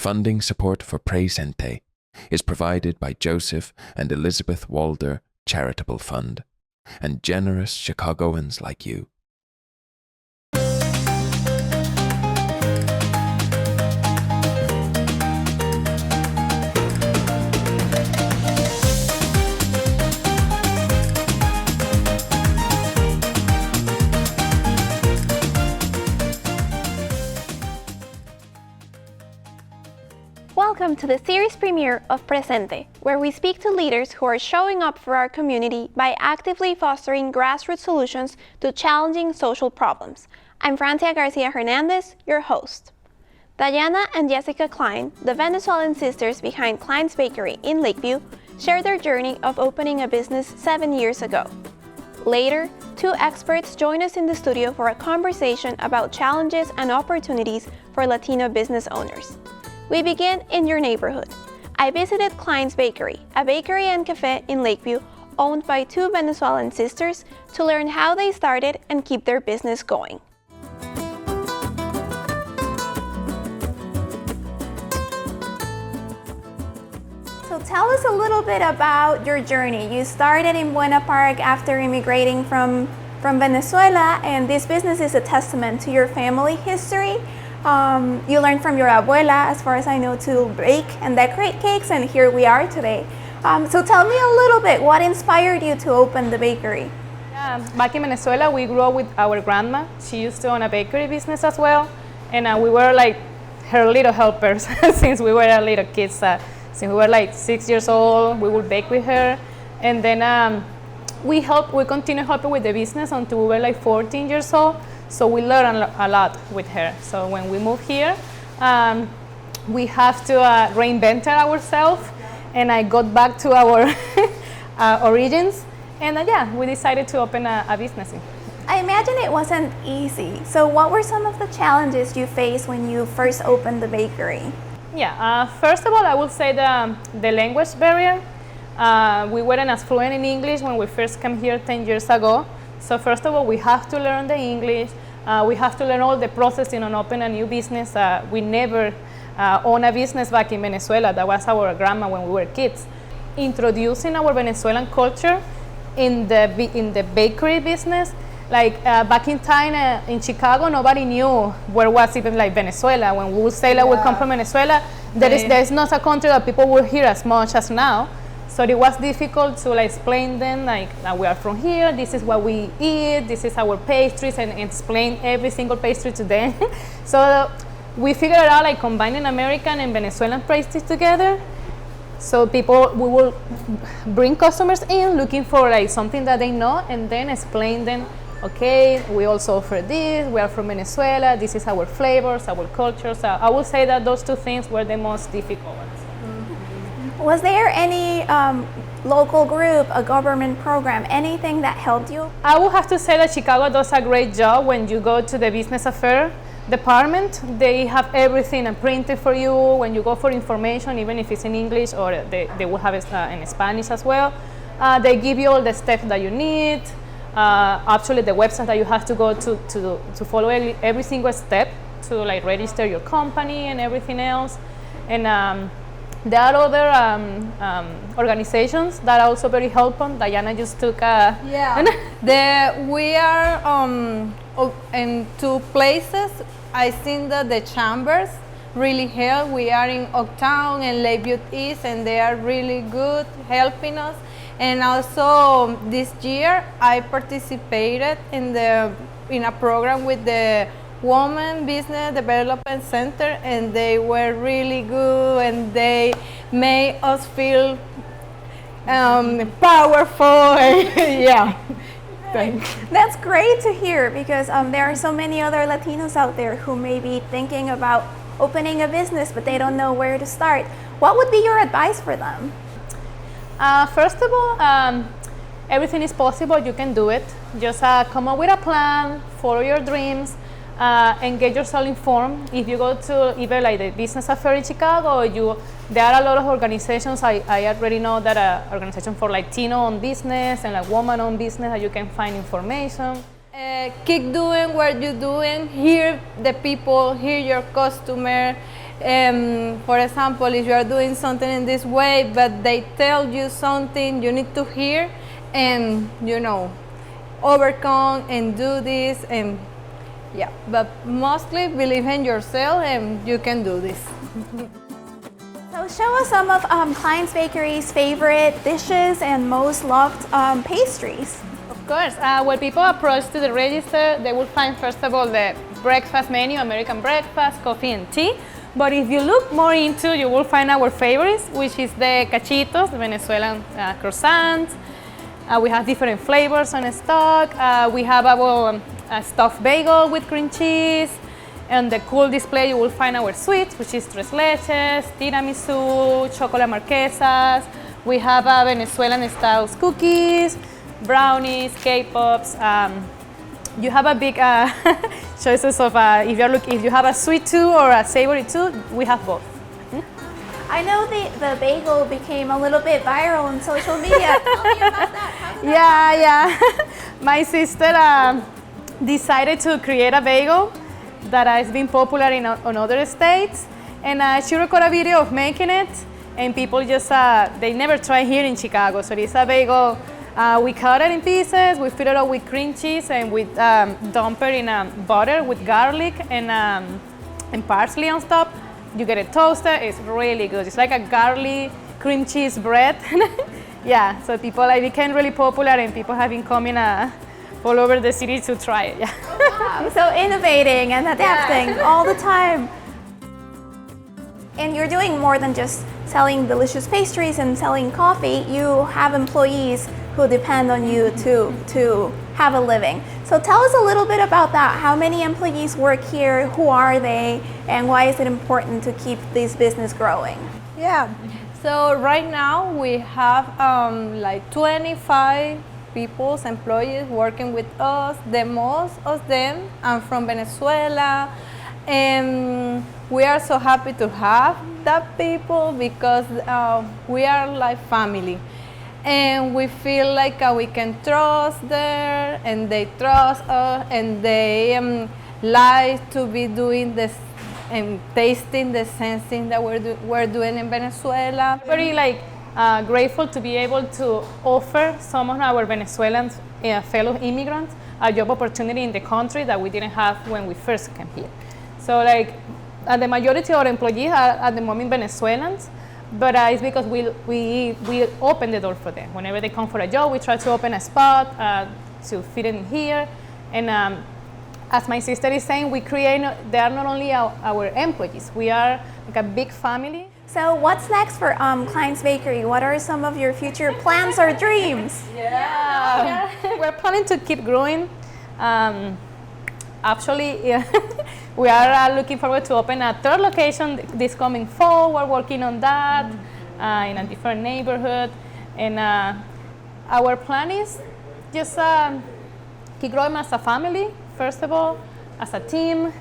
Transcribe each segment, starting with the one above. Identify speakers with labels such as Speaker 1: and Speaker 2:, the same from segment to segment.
Speaker 1: Funding support for Presente is provided by Joseph and Elizabeth Walder Charitable Fund and generous Chicagoans like you.
Speaker 2: Welcome to the series premiere of Presente, where we speak to leaders who are showing up for our community by actively fostering grassroots solutions to challenging social problems. I'm Francia Garcia Hernandez, your host. Diana and Jessica Klein, the Venezuelan sisters behind Klein's Bakery in Lakeview, shared their journey of opening a business 7 years ago. Later, two experts join us in the studio for a conversation about challenges and opportunities for Latino business owners. We begin in your neighborhood. I visited Klein's Bakery, a bakery and cafe in Lakeview owned by two Venezuelan sisters, to learn how they started and keep their business going. So tell us a little bit about your journey. You started in Buena Park after immigrating from Venezuela, and this business is a testament to your family history. You learned from your abuela, as far as I know, to bake and decorate cakes, and here we are today. So tell me a little bit, what inspired you to open the bakery?
Speaker 3: Back in Venezuela, we grew up with our grandma. She used to own a bakery business as well, and we were like her little helpers since we were little kids. Since we were like 6 years old, we would bake with her, and then we continued helping with the business until we were like 14 years old. So we learned a lot with her. So when we moved here, we have to reinvent ourselves, and I got back to our origins, and we decided to open a business.
Speaker 2: I imagine it wasn't easy. So what were some of the challenges you faced when you first opened the bakery?
Speaker 3: First of all, I would say the language barrier. We weren't as fluent in English when we first came here 10 years ago. So first of all, we have to learn the English. We have to learn all the processing on opening a new business. We never owned a business back in Venezuela. That was our grandma when we were kids. Introducing our Venezuelan culture in the bakery business, like back in time in Chicago, nobody knew where was even like Venezuela. When we would say that we come from Venezuela, there is not a country that people will hear as much as now. So it was difficult to explain them that we are from here, this is what we eat, this is our pastries, and explain every single pastry to them. So we figured out combining American and Venezuelan pastries together. So we will bring customers in looking for something that they know, and then explain them, okay, we also offer this, we are from Venezuela, this is our flavors, our culture. So I would say that those two things were the most difficult ones.
Speaker 2: Was there any local group, a government program, anything that helped you?
Speaker 3: I would have to say that Chicago does a great job. When you go to the business affair department, they have everything printed for you. When you go for information, even if it's in English, or they will have it in Spanish as well, they give you all the steps that you need. Actually, the website that you have to go to follow every single step to register your company and everything else. And there are other organizations that are also very helpful. Diana just took a...
Speaker 4: We are in two places. I think that the chambers really help. We are in Oaktown and Lakeview East, and they are really good helping us. And also this year I participated in a program with the Women Business Development Center, and they were really good, and they made us feel powerful.
Speaker 2: That's great to hear, because there are so many other Latinos out there who may be thinking about opening a business, but they don't know where to start. What would be your advice for them?
Speaker 3: First of all, everything is possible. You can do it. Just come up with a plan, follow your dreams, and get yourself informed. If you go to either the business affair in Chicago, there are a lot of organizations. I already know that an organization for Latino-owned business and woman-owned business that you can find information.
Speaker 4: Keep doing what you're doing. Hear the people, hear your customer, For example, if you are doing something in this way, but they tell you something you need to hear, and overcome and do this, and yeah, but mostly believe in yourself and you can do this.
Speaker 2: So show us some of Klein's Bakery's favorite dishes and most loved pastries.
Speaker 3: Of course, when people approach to the register, they will find first of all the breakfast menu, American breakfast, coffee and tea. But if you look more into, you will find our favorites, which is the cachitos, the Venezuelan croissants. We have different flavors on stock. We have our stuffed bagel with cream cheese. On the cool display, you will find our sweets, which is tres leches, tiramisu, chocolate marquesas. We have Venezuelan style cookies, brownies, K-pops. You have a big choices of if you have a sweet too or a savory too, we have both.
Speaker 2: I know the bagel became a little bit viral on social media. Tell me about that. How did that
Speaker 3: Yeah. My sister decided to create a bagel that has been popular on other states, and she recorded a video of making it, and people just they never tried here in Chicago. So it's a bagel. We cut it in pieces, we fill it up with cream cheese, and we dump it in butter with garlic and parsley on top. You get it toasted, it's really good. It's like a garlic cream cheese bread. Yeah, so it became really popular, and people have been coming all over the city to try it. Yeah.
Speaker 2: Wow, so innovating and adapting all the time. And you're doing more than just selling delicious pastries and selling coffee. You have employees who depend on you to have a living. So tell us a little bit about that. How many employees work here? Who are they? And why is it important to keep this business growing?
Speaker 4: Yeah, so right now we have like 25 employees working with us. The most of them are from Venezuela, and we are so happy to have that people because we are like family, and we feel like we can trust them, and they trust us, and they like to be doing this and tasting the same thing that we're doing in Venezuela.
Speaker 3: Very grateful to be able to offer some of our Venezuelan fellow immigrants a job opportunity in the country that we didn't have when we first came here. So the majority of our employees are at the moment Venezuelans, but it's because we open the door for them. Whenever they come for a job, we try to open a spot to fit in here. And as my sister is saying, they are not only our employees, we are like a big family.
Speaker 2: So what's next for Klein's Bakery? What are some of your future plans or dreams?
Speaker 3: Yeah. We're planning to keep growing. Actually, we are looking forward to open a third location this coming fall. We're working on that in a different neighborhood. And our plan is just keep growing as a family, first of all, as a team,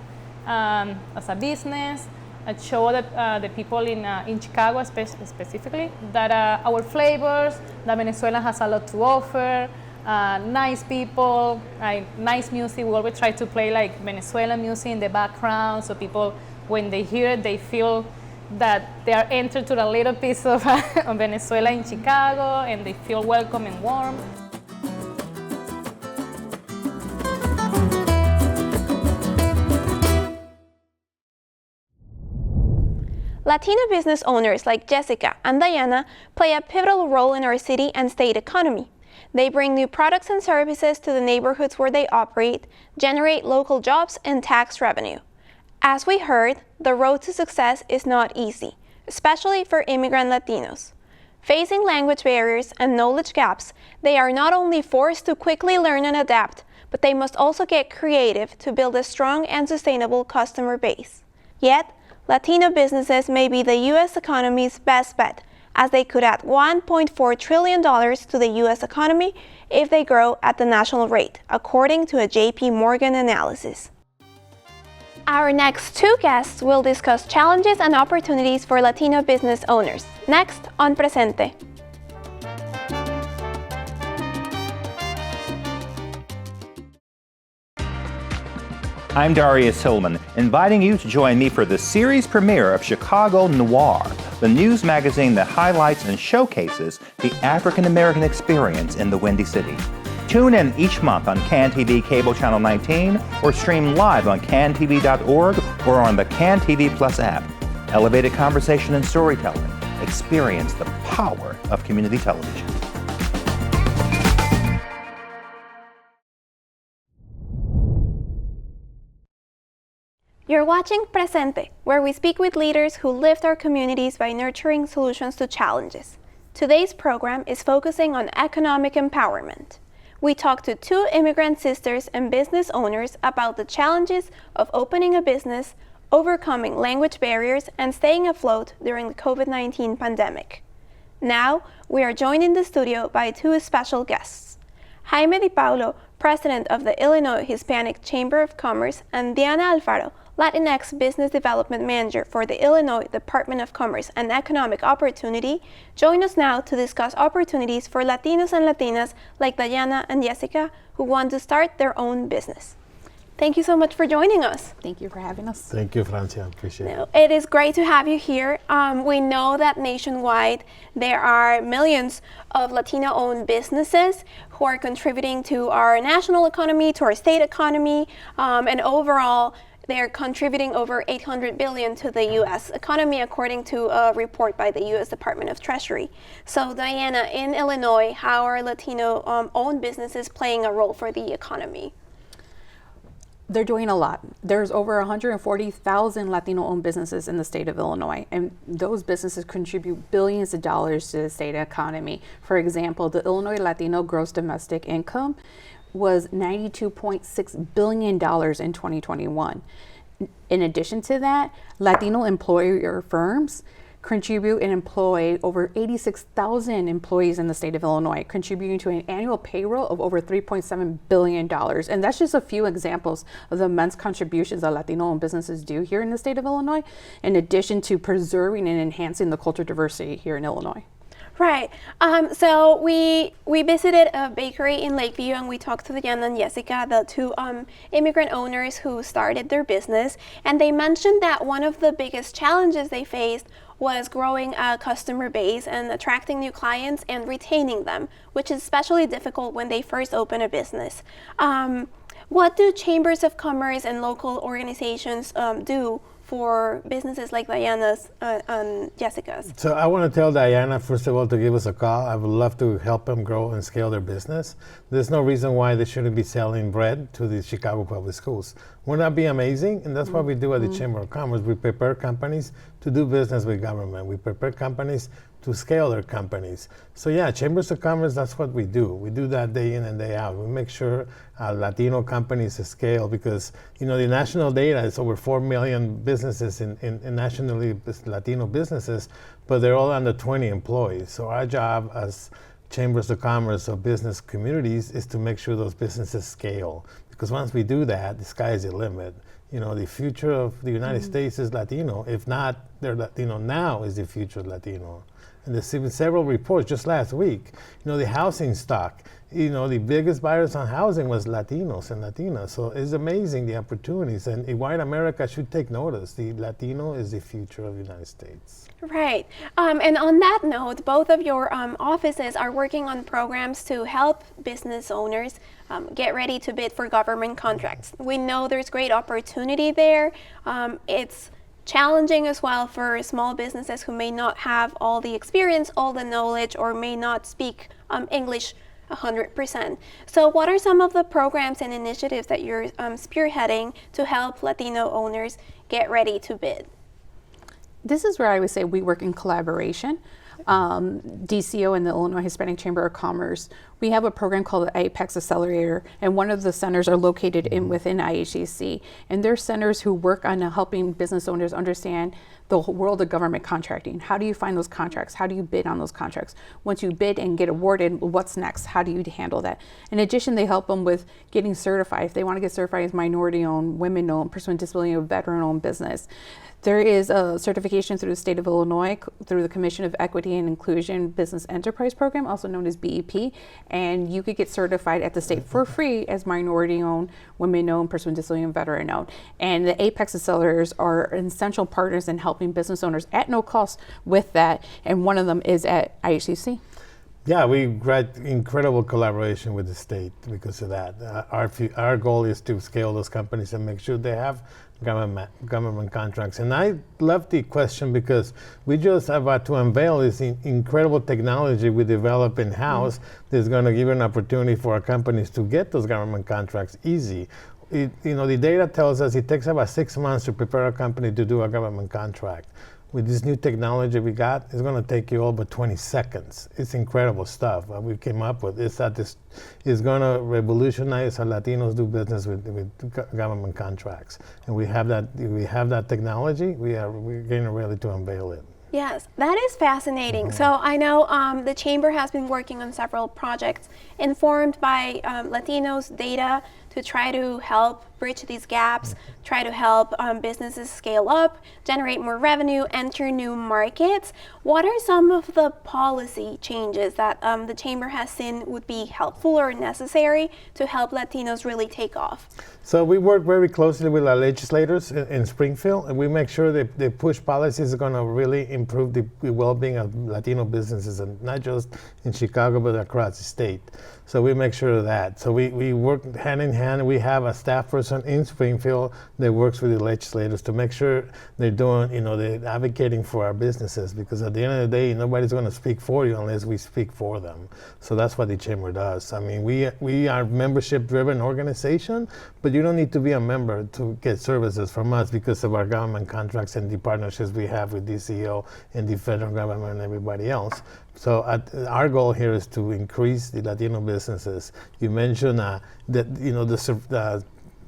Speaker 3: as a business, and show the people in Chicago specifically that our flavors, that Venezuela has a lot to offer, nice people, nice music. We always try to play like Venezuelan music in the background, so people, when they hear it, they feel that they are entered to a little piece of Venezuela in Chicago, and they feel welcome and warm.
Speaker 2: Latino business owners like Jessica and Diana play a pivotal role in our city and state economy. They bring new products and services to the neighborhoods where they operate, generate local jobs and tax revenue. As we heard, the road to success is not easy, especially for immigrant Latinos. Facing language barriers and knowledge gaps, they are not only forced to quickly learn and adapt, but they must also get creative to build a strong and sustainable customer base. Yet, Latino businesses may be the U.S. economy's best bet, as they could add $1.4 trillion to the U.S. economy if they grow at the national rate, according to a J.P. Morgan analysis. Our next two guests will discuss challenges and opportunities for Latino business owners. Next on Presente.
Speaker 5: I'm Darius Hillman, inviting you to join me for the series premiere of Chicago Noir, the news magazine that highlights and showcases the African American experience in the Windy City. Tune in each month on CAN TV Cable Channel 19 or stream live on cantv.org or on the CAN TV Plus app. Elevated conversation and storytelling. Experience the power of community television.
Speaker 2: You're watching Presente, where we speak with leaders who lift our communities by nurturing solutions to challenges. Today's program is focusing on economic empowerment. We talk to two immigrant sisters and business owners about the challenges of opening a business, overcoming language barriers, and staying afloat during the COVID-19 pandemic. Now, we are joined in the studio by two special guests. Jaime Di Paulo, president of the Illinois Hispanic Chamber of Commerce, and Diana Alfaro, Latinx Business Development Manager for the Illinois Department of Commerce and Economic Opportunity, join us now to discuss opportunities for Latinos and Latinas like Diana and Jessica who want to start their own business. Thank you so much for joining us.
Speaker 6: Thank you for having us.
Speaker 7: Thank you, Francia. Appreciate it.
Speaker 2: It is great to have you here. We know that nationwide there are millions of Latino-owned businesses who are contributing to our national economy, to our state economy, and overall they're contributing over $800 billion to the U.S. economy, according to a report by the U.S. Department of Treasury. So, Diana, in Illinois, how are Latino-owned businesses playing a role for the economy?
Speaker 6: They're doing a lot. There's over 140,000 Latino-owned businesses in the state of Illinois, and those businesses contribute billions of dollars to the state economy. For example, the Illinois Latino gross domestic income was $92.6 billion in 2021. In addition to that, Latino employer firms contribute and employ over 86,000 employees in the state of Illinois, contributing to an annual payroll of over $3.7 billion. And that's just a few examples of the immense contributions that Latino-owned businesses do here in the state of Illinois, in addition to preserving and enhancing the cultural diversity here in Illinois.
Speaker 2: Right. So we visited a bakery in Lakeview, and we talked to Diana and Jessica, the two immigrant owners who started their business, and they mentioned that one of the biggest challenges they faced was growing a customer base and attracting new clients and retaining them, which is especially difficult when they first open a business. What do chambers of commerce and local organizations do for businesses like Diana's and Jessica's?
Speaker 7: So I want to tell Diana, first of all, to give us a call. I would love to help them grow and scale their business. There's no reason why they shouldn't be selling bread to the Chicago Public Schools. Wouldn't that be amazing? And that's what we do at the Chamber of Commerce. We prepare companies to do business with government. We prepare companies to scale their companies. So yeah, Chambers of Commerce, that's what we do. We do that day in and day out. We make sure Latino companies scale because, you know, the national data is over 4 million businesses in nationally Latino businesses, but they're all under 20 employees. So our job as Chambers of Commerce or business communities is to make sure those businesses scale. Because once we do that, the sky is the limit. You know, the future of the United States is Latino. If not, they're Latino now is the future of Latino. And there's been several reports just last week. You know, the housing stock, you know, the biggest buyers on housing was Latinos and Latinas. So it's amazing the opportunities. And white America should take notice. The Latino is the future of the United States.
Speaker 2: Right. And on that note, both of your offices are working on programs to help business owners get ready to bid for government contracts. We know there's great opportunity there. It's challenging as well for small businesses who may not have all the experience, all the knowledge, or may not speak English 100%. So what are some of the programs and initiatives that you're spearheading to help Latino owners get ready to bid?
Speaker 6: This is where I would say we work in collaboration. DCO and the Illinois Hispanic Chamber of Commerce, we have a program called the Apex Accelerator, and one of the centers are located within IHCC. And they're centers who work on helping business owners understand the whole world of government contracting. How do you find those contracts? How do you bid on those contracts? Once you bid and get awarded, what's next? How do you handle that? In addition, they help them with getting certified. If they want to get certified as minority-owned, women-owned, person with disability, or veteran-owned business. There is a certification through the state of Illinois through the Commission of Equity and Inclusion Business Enterprise Program, also known as BEP, and you could get certified at the state for free as minority-owned, women-owned, person with disability, and veteran-owned. And the Apex Accelerators are essential partners in helping business owners at no cost with that, and one of them is at IHCC.
Speaker 7: Yeah, we had incredible collaboration with the state because of that. Our goal is to scale those companies and make sure they have government contracts. And I love the question because we just about to unveil this incredible technology we develop in-house that's going to give an opportunity for our companies to get those government contracts easy. The data tells us it takes about 6 months to prepare a company to do a government contract. With this new technology we got, it's going to take you all but 20 seconds. It's incredible stuff. What we came up with is that this is going to revolutionize how Latinos do business with government contracts. And we have that technology. We're getting ready to unveil it.
Speaker 2: Yes, that is fascinating. So I know the Chamber has been working on several projects informed by Latinos data to try to help bridge these gaps, try to help businesses scale up, generate more revenue, enter new markets. What are some of the policy changes that the Chamber has seen would be helpful or necessary to help Latinos really take off?
Speaker 7: So we work very closely with our legislators in Springfield, and we make sure they push policies that are going to really improve the well-being of Latino businesses, and not just in Chicago, but across the state. So we make sure of that. So we work hand in hand. We have a staff person in Springfield that works with the legislators to make sure they're doing, they're advocating for our businesses, because at the end of the day, nobody's going to speak for you unless we speak for them. So that's what the Chamber does. I mean, we are a membership-driven organization, but you don't need to be a member to get services from us because of our government contracts and the partnerships we have with DCO and the federal government and everybody else. So our goal here is to increase the Latino businesses. You mentioned that the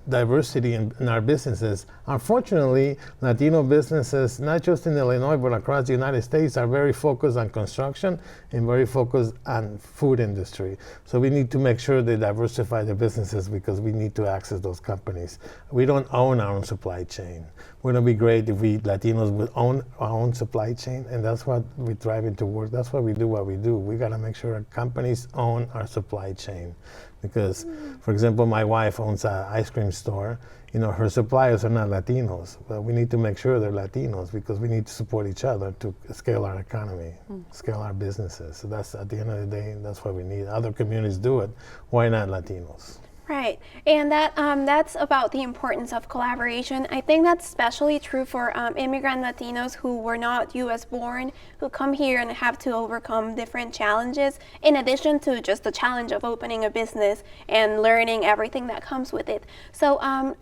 Speaker 7: diversity in our businesses. Unfortunately, Latino businesses, not just in Illinois but across the United States, are very focused on construction and very focused on food industry. So we need to make sure they diversify their businesses because we need to access those companies. We don't own our own supply chain. Wouldn't it be great if we Latinos would own our own supply chain? And that's what we're driving towards. That's why we do what we do. We got to make sure our companies own our supply chain. Because, for example, my wife owns an ice cream store. Her suppliers are not Latinos, but we need to make sure they're Latinos because we need to support each other to scale our economy, scale our businesses. So that's, at the end of the day, that's what we need. Other communities do it. Why not Latinos?
Speaker 2: Right, and that's about the importance of collaboration. I think that's especially true for immigrant Latinos who were not U.S. born, who come here and have to overcome different challenges, in addition to just the challenge of opening a business and learning everything that comes with it. So,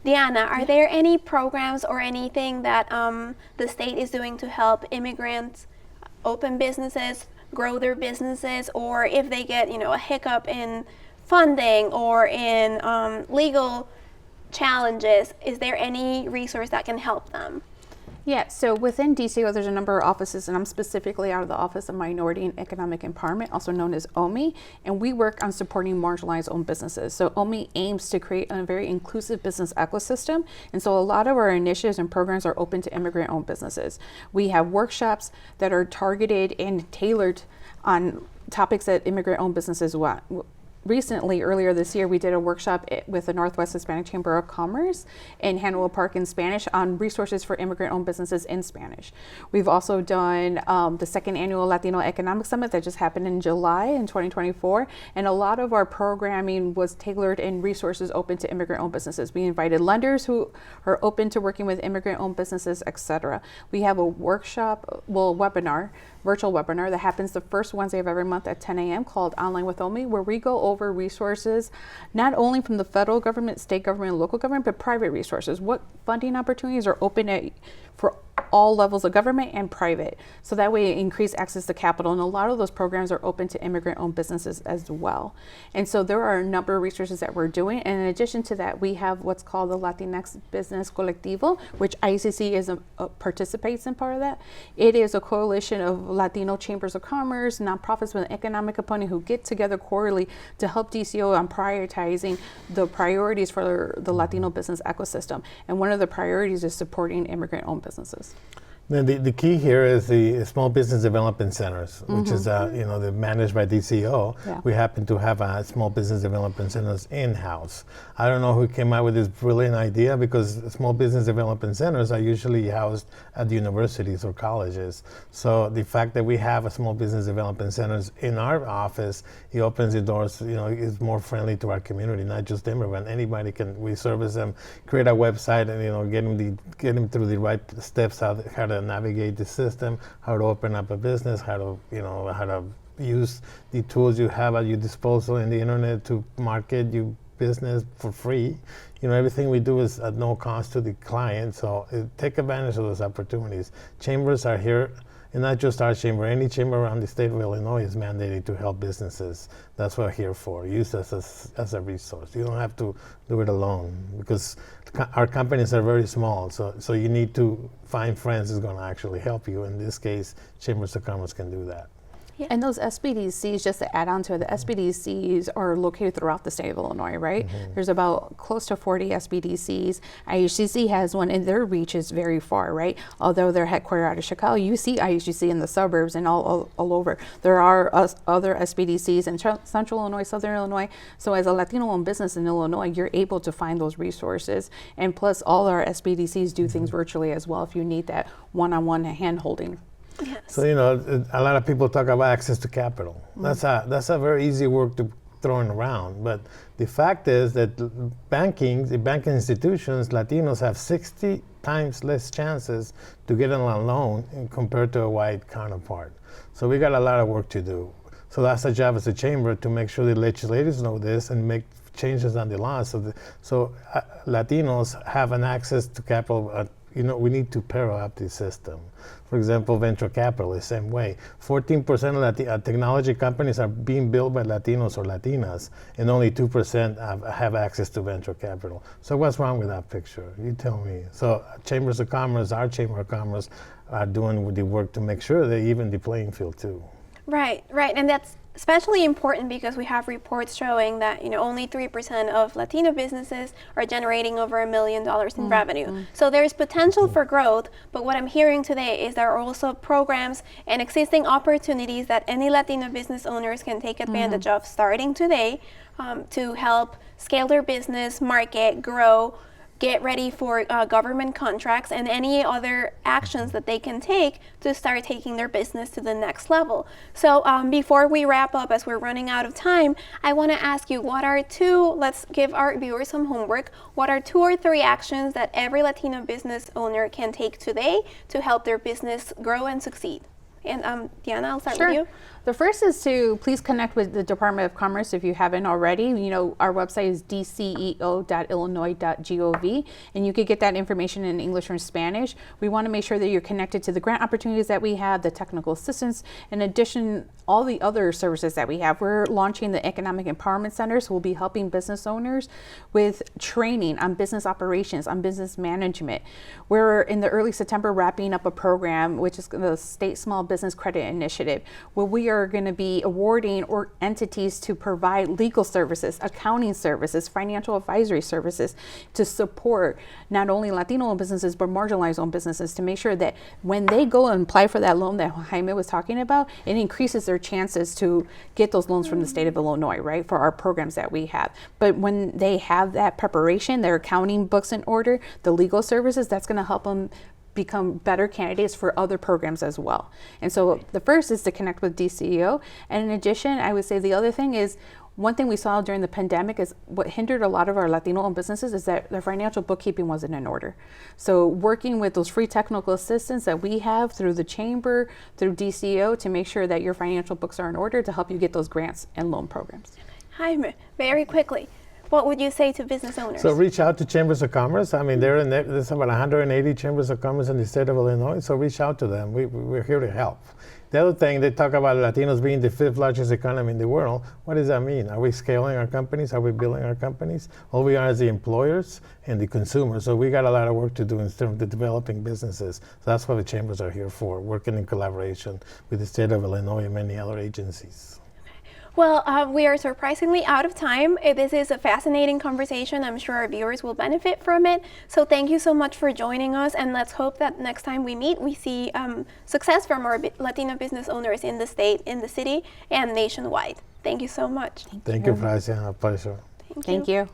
Speaker 2: Diana, are there any programs or anything that the state is doing to help immigrants open businesses, grow their businesses, or if they get, a hiccup in funding or in legal challenges, is there any resource that can help them?
Speaker 6: Yeah, so within DCO, there's a number of offices, and I'm specifically out of the Office of Minority and Economic Empowerment, also known as OMI, and we work on supporting marginalized owned businesses. So OMI aims to create a very inclusive business ecosystem, and so a lot of our initiatives and programs are open to immigrant-owned businesses. We have workshops that are targeted and tailored on topics that immigrant-owned businesses want. Recently, earlier this year, we did a workshop with the Northwest Hispanic Chamber of Commerce in Hanover Park in Spanish on resources for immigrant-owned businesses in Spanish. We've also done the second annual Latino Economic Summit that just happened in July in 2024, and a lot of our programming was tailored and resources open to immigrant-owned businesses. We invited lenders who are open to working with immigrant-owned businesses, etc. We have a virtual webinar that happens the first Wednesday of every month at 10 a.m. called Online with OMI, where we go over resources not only from the federal government, state government, and local government, but private resources. What funding opportunities are open for all levels of government and private. So that way it increase access to capital. And a lot of those programs are open to immigrant-owned businesses as well. And so there are a number of resources that we're doing. And in addition to that, we have what's called the Latinx Business Colectivo, which ICC is participates in part of that. It is a coalition of Latino chambers of commerce, nonprofits with an economic component who get together quarterly to help DCO on prioritizing the priorities for the Latino business ecosystem. And one of the priorities is supporting immigrant-owned businesses.
Speaker 7: Then the key here is the small business development centers, which is they're managed by DCO.
Speaker 6: Yeah.
Speaker 7: We happen to have small business development centers in-house. I don't know who came up with this brilliant idea, because small business development centers are usually housed at universities or colleges. So the fact that we have a small business development centers in our office, it opens the doors. It's more friendly to our community, not just immigrant. Anybody can. We service them, create a website, and get them through the right steps how to navigate the system, how to open up a business, how to use the tools you have at your disposal in the internet to market your business for free. Everything we do is at no cost to the client. So take advantage of those opportunities. Chambers are here, and not just our chamber. Any chamber around the state of Illinois is mandated to help businesses. That's what we're here for. Use us as a resource. You don't have to do it alone, because our companies are very small. So you need to find friends who's going to actually help you. In this case, Chambers of Commerce can do that.
Speaker 6: Yeah. And those SBDCs, just to add on to it, the SBDCs are located throughout the state of Illinois, right? There's about close to 40 SBDCs. IHCC has one, and their reach is very far, right? Although they're headquartered out of Chicago, you see IHCC in the suburbs and all over. There are other SBDCs in Central Illinois, Southern Illinois. So as a Latino-owned business in Illinois, you're able to find those resources. And plus, all our SBDCs do things virtually as well if you need that one-on-one hand-holding.
Speaker 2: Yes.
Speaker 7: So a lot of people talk about access to capital. That's a very easy word to throwing around, but the fact is that the banking institutions, Latinos have 60 times less chances to get a loan compared to a white counterpart. So we got a lot of work to do. So that's our job as a chamber, to make sure the legislators know this and make changes on the law so Latinos have an access to capital. We need to pair up the system. For example, venture capital is the same way. 14% of technology companies are being built by Latinos or Latinas, and only 2% have access to venture capital. So what's wrong with that picture? You tell me. So Chambers of Commerce, our Chamber of Commerce, are doing the work to make sure they even the playing field too.
Speaker 2: Right, and that's especially important because we have reports showing that only 3% of Latino businesses are generating over $1 million in revenue. So there is potential for growth, but what I'm hearing today is there are also programs and existing opportunities that any Latino business owners can take advantage of starting today to help scale their business, market, grow, get ready for government contracts and any other actions that they can take to start taking their business to the next level. So before we wrap up, as we're running out of time, I want to ask you, let's give our viewers some homework, what are 2 or 3 actions that every Latino business owner can take today to help their business grow and succeed? And Diana, I'll start with you.
Speaker 6: The first is to please connect with the Department of Commerce if you haven't already. Our website is dceo.illinois.gov, and you could get that information in English or Spanish. We want to make sure that you're connected to the grant opportunities that we have, the technical assistance, in addition, all the other services that we have. We're launching the Economic Empowerment Centers. We'll be helping business owners with training on business operations, on business management. We're in the early September wrapping up a program, which is the State Small Business Credit Initiative, where we are going to be awarding entities to provide legal services, accounting services, financial advisory services to support not only Latino-owned businesses but marginalized-owned businesses, to make sure that when they go and apply for that loan that Jaime was talking about, it increases their chances to get those loans from the state of Illinois, right, for our programs that we have. But when they have that preparation, their accounting books in order, the legal services, that's going to help them become better candidates for other programs as well. And so the first is to connect with DCEO. And in addition, I would say the other thing is, one thing we saw during the pandemic is what hindered a lot of our Latino-owned businesses is that their financial bookkeeping wasn't in order. So working with those free technical assistance that we have through the chamber, through DCEO, to make sure that your financial books are in order to help you get those grants and loan programs.
Speaker 2: Jaime, very quickly, what would you say to business owners?
Speaker 7: So reach out to Chambers of Commerce. I mean, there's about 180 Chambers of Commerce in the state of Illinois, so reach out to them. We're here to help. The other thing, they talk about Latinos being the 5th largest economy in the world. What does that mean? Are we scaling our companies? Are we building our companies? All we are is the employers and the consumers. So we got a lot of work to do in terms of developing businesses. So that's what the chambers are here for, working in collaboration with the state of Illinois and many other agencies.
Speaker 2: Well, we are surprisingly out of time. This is a fascinating conversation. I'm sure our viewers will benefit from it. So thank you so much for joining us, and let's hope that next time we meet, we see success from our Latino business owners in the state, in the city, and nationwide. Thank you so much.
Speaker 7: Thank you, Francia. A pleasure.
Speaker 6: Thank you.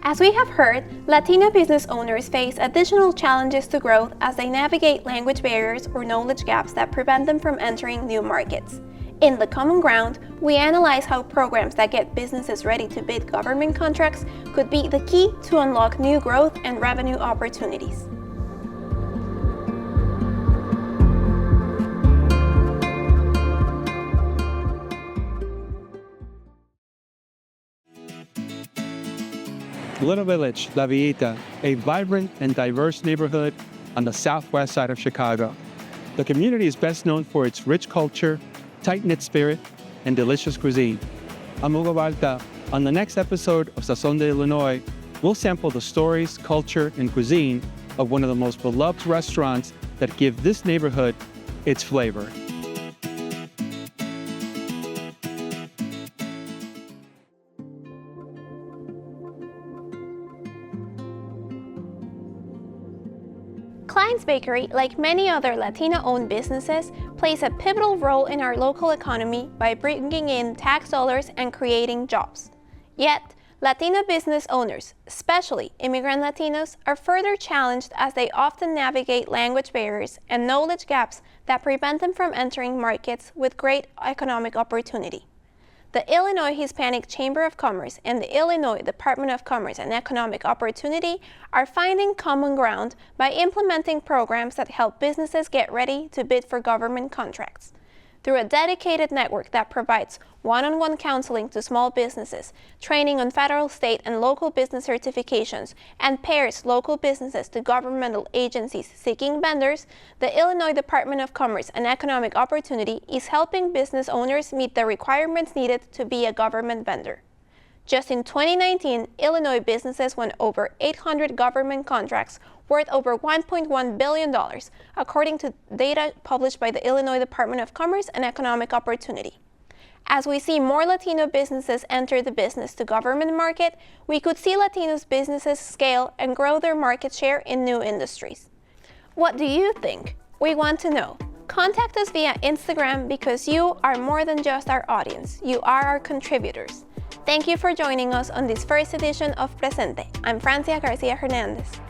Speaker 2: As we have heard, Latino business owners face additional challenges to growth as they navigate language barriers or knowledge gaps that prevent them from entering new markets. In The Common Ground, we analyze how programs that get businesses ready to bid government contracts could be the key to unlock new growth and revenue opportunities.
Speaker 8: Little Village, La Villita, a vibrant and diverse neighborhood on the southwest side of Chicago. The community is best known for its rich culture, tight-knit spirit, and delicious cuisine. I'm Hugo Balta. On the next episode of Sazón de Illinois, we'll sample the stories, culture, and cuisine of one of the most beloved restaurants that give this neighborhood its flavor.
Speaker 2: Klein's Bakery, like many other Latino-owned businesses, plays a pivotal role in our local economy by bringing in tax dollars and creating jobs. Yet, Latino business owners, especially immigrant Latinos, are further challenged as they often navigate language barriers and knowledge gaps that prevent them from entering markets with great economic opportunity. The Illinois Hispanic Chamber of Commerce and the Illinois Department of Commerce and Economic Opportunity are finding common ground by implementing programs that help businesses get ready to bid for government contracts. Through a dedicated network that provides one-on-one counseling to small businesses, training on federal, state, and local business certifications, and pairs local businesses to governmental agencies seeking vendors, the Illinois Department of Commerce and Economic Opportunity is helping business owners meet the requirements needed to be a government vendor. Just in 2019, Illinois businesses won over 800 government contracts worth over $1.1 billion, according to data published by the Illinois Department of Commerce and Economic Opportunity. As we see more Latino businesses enter the business-to-government market, we could see Latino businesses scale and grow their market share in new industries. What do you think? We want to know. Contact us via Instagram because you are more than just our audience. You are our contributors. Thank you for joining us on this first edition of Presente. I'm Francia Garcia Hernandez.